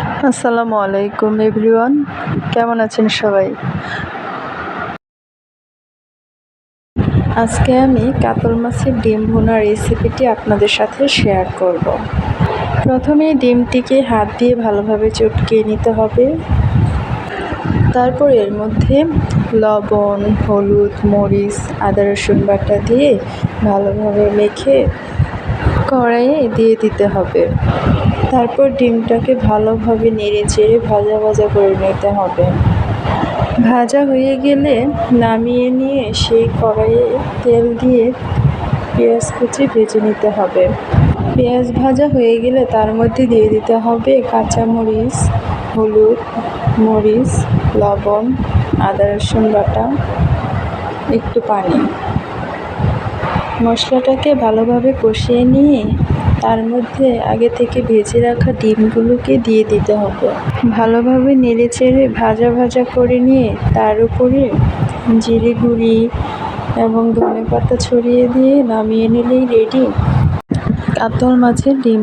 আসসালামু আলাইকুম এভরিওয়ান, কেমন আছেন সবাই? আজকে আমি কাতল মাছের ডিম ভুনা রেসিপিটি আপনাদের সাথে শেয়ার করব। প্রথমে ডিমটিকে হাত দিয়ে ভালোভাবে চটকিয়ে নিতে হবে। তারপর এর মধ্যে লবণ, হলুদ, মরিচ, আদা রসুন বাটা দিয়ে ভালোভাবে মেখে কড়াইয়ে দিয়ে দিতে হবে। তারপর ডিমটাকে ভালোভাবে নেড়ে চেড়ে ভাজা ভাজা করে নিতে হবে। ভাজা হয়ে গেলে নামিয়ে নিয়ে সেই কড়াইয়ে তেল দিয়ে পেঁয়াজ কুচি ভেজে নিতে হবে। পেঁয়াজ ভাজা হয়ে গেলে তার মধ্যে দিয়ে দিতে হবে কাঁচামরিচ, হলুদ, মরিচ, লবণ, আদা রসুন বাটা, একটু পানি। মশলাটাকে ভালোভাবে কষিয়ে নিয়ে তার মধ্যে আগে থেকে ভেজে রাখা ডিমগুলোকে দিয়ে দিতে হবে। ভালোভাবে নেড়ে চেড়ে ভাজা ভাজা করে নিয়ে তার উপরে জিরে গুঁড়ি এবং ধনেপাতা ছড়িয়ে দিয়ে নামিয়ে নিলেই রেডি কাতল মাছের ডিম।